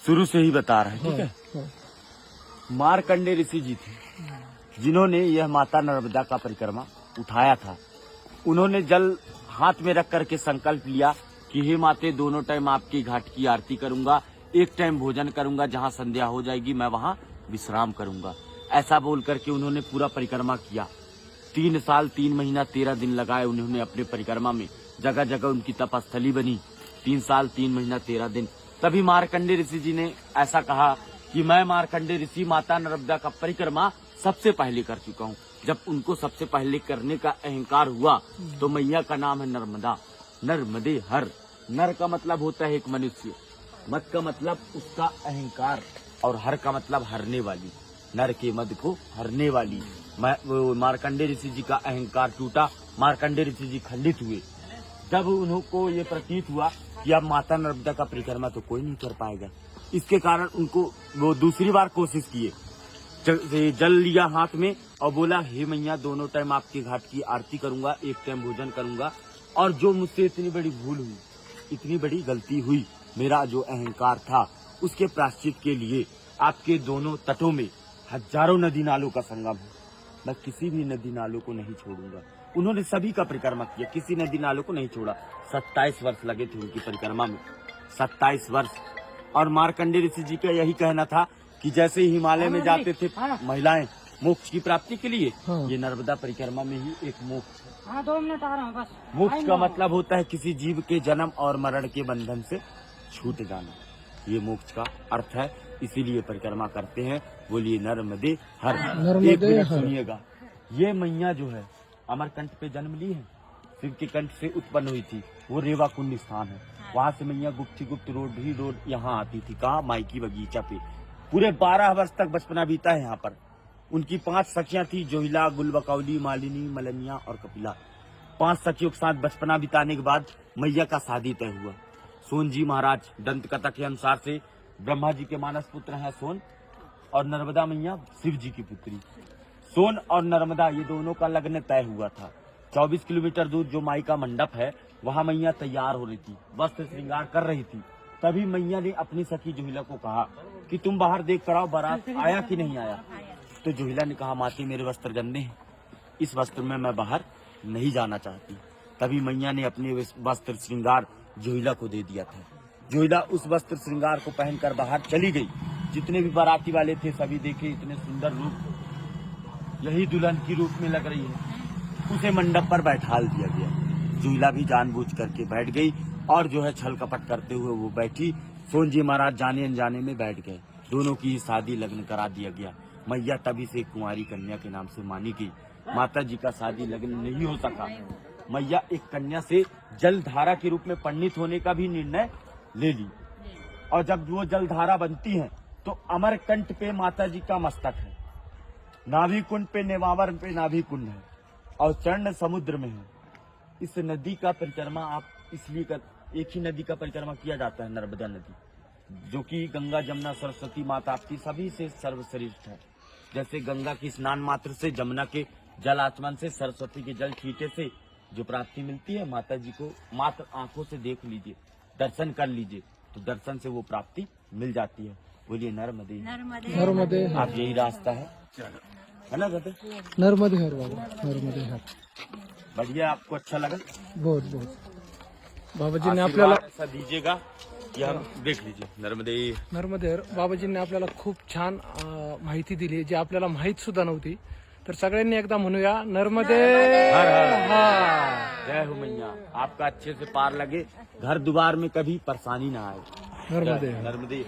शुरू से ही बता रहे हैं, ठीक है। मार्कंडेय ऋषि जी थे जिन्होंने यह माता नर्मदा का परिक्रमा उठाया था। उन्होंने जल हाथ में रख करके संकल्प लिया कि हे माते, दोनों टाइम आपकी घाट की आरती करूंगा, एक टाइम भोजन करूंगा, जहां संध्या हो जाएगी मैं वहां विश्राम करूंगा। ऐसा बोल करके उन्होंने पूरा परिक्रमा किया। 3 साल 3 महीना 13 दिन लगाए उन्होंने अपने परिक्रमा में। जगह जगह उनकी तपस्थली बनी। 3 साल 3 महीना 13 दिन। तभी मार्कंडेय ऋषि जी ने ऐसा कहा कि मैं मार्कंडेय ऋषि माता नर्मदा का परिक्रमा सबसे पहले कर चुका हूँ। जब उनको सबसे पहले करने का अहंकार हुआ तो मैया का नाम है नर्मदा। नर्मदे हर। नर का मतलब होता है एक मनुष्य, मत का मतलब उसका अहंकार, और हर का मतलब हरने वाली। नर के मद को हरने वाली। मार्कंडेय ऋषि जी का अहंकार टूटा। मार्कंडेय ऋषि जी खंडित हुए। जब उनको ये प्रतीत हुआ कि अब माता नर्मदा का परिक्रमा तो कोई नहीं कर पाएगा, इसके कारण उनको वो दूसरी बार कोशिश किए। जल लिया हाथ में और बोला, हे मैया, दोनों टाइम आपके घाट की आरती करूंगा, एक टाइम भोजन करूंगा, और जो मुझसे इतनी बड़ी भूल हुई, इतनी बड़ी गलती हुई, मेरा जो अहंकार था, उसके प्रायश्चित के लिए आपके दोनों तटों में हजारों नदी नालों का संगम है। मैं किसी भी नदी नालों को नहीं छोड़ूंगा। उन्होंने सभी का परिक्रमा किया, किसी नदी नालों को नहीं छोड़ा। 27 वर्ष लगे थे उनकी परिक्रमा में, 27 वर्ष। और मार्कंडेय ऋषि जी का यही कहना था कि जैसे हिमालय में जाते थे महिलाएं मोक्ष की प्राप्ति के लिए, ये नर्मदा परिक्रमा में ही एक मोक्ष है। 2 मिनट आ रहा हूँ बस। मोक्ष का मतलब होता है किसी जीव के जन्म और मरण के बंधन से छूट जाना। ये मोक्ष का अर्थ है, इसीलिए परिक्रमा करते हैं। बोलिए नर्मदे हर। एक मिनट सुनिएगा। ये मैया जो है अमरकंठ पे जन्म ली है, शिव के कंठ से उत्पन्न हुई थी। वो रेवा कुंड स्थान है। वहाँ से मैया गुप्त रोड यहाँ आती थी। कहाँ? माइकी बगीचा पे। पूरे 12 वर्ष तक बचपना बीता है यहाँ पर। उनकी 5 सखियां थी, जोहिला, गुलबकौली, मालिनी, मलनिया और कपिला। 5 सखियों के साथ बचपना बिताने के बाद मैया का शादी तय हुआ। सोन जी महाराज, दंत कथा के अनुसार से ब्रह्मा जी के मानस पुत्र हैं सोन, और नर्मदा मैया शिव जी की पुत्री। सोन और नर्मदा ये दोनों का लग्न तय हुआ था। 24 किलोमीटर दूर जो माई का मंडप है, वहाँ मैया तैयार हो रही थी, वस्त्र श्रृंगार कर रही थी। तभी मैया ने अपनी सखी जोहिला को कहा कि तुम बाहर देख कर आओ, बारात आया कि नहीं आया। तो जोहिला ने कहा, माती मेरे वस्त्र गंदे हैं, इस वस्त्र में मैं बाहर नहीं जाना चाहती। तभी मैया ने अपने वस्त्र श्रृंगार जोहिला को दे दिया था। जोहिला उस वस्त्र श्रृंगार को पहनकर बाहर चली गई। जितने भी बाराती वाले थे सभी देखे, इतने सुंदर रूप, यही दुल्हन की रूप में लग रही है। उसे मंडप पर बैठाल दिया गया। जोहिला भी जानबूझ करके बैठ गई, और जो है छल कपट करते हुए वो बैठी। सोन जी महाराज जाने अनजाने में बैठ गए। दोनों की शादी लग्न करा दिया गया। मैया तभी से कुंवारी कन्या के नाम से मानी गई। माता जी का शादी लग्न नहीं हो सका। मैया एक कन्या से जलधारा के रूप में परिणित होने का भी निर्णय ले ली। और जब वो जलधारा बनती है तो अमरकंठ पे माता जी का मस्तक है, नाभि कुंड पे, नेवावर पे नाभि कुंड है, और चरण समुद्र में है। इस नदी का परिक्रमा आप इसलिए एक ही नदी का परिक्रमा किया जाता है, नर्मदा नदी, जो कि गंगा, जमुना, सरस्वती माता आपकी सभी से सर्वश्रेष्ठ है। जैसे गंगा की स्नान मात्र से, जमुना के जल आचमन से, सरस्वती के जल छींटे से जो प्राप्ति मिलती है, माता जी को मात्र आंखों से देख लीजिए, दर्शन कर लीजिए, तो दर्शन से वो प्राप्ति मिल जाती है। बोलिए नर्मदे नर्मदे। आप यही रास्ता है ना कहते? नर्मदे हर बाबा, नर्मदे हर। बढ़िया, आपको अच्छा लगा? बहुत बहुत। बाबाजींनी आपल्याला ऐसा दीजिएगा कि हम देख लीजिए। नर्मदे नर्मदे हर। बाबाजींनी आपल्याला खूप छान माहिती दिली, जी आपल्याला माहित सुद्धा नव्हती। तर सगळ्यांनी एकदा म्हणूया, नर्मदे हर हर। हर। जय हो मैया, आपका अच्छे से पार लगे, घर द्वार में कभी परेशानी ना आए। नर्मदे हर। नर्मदे।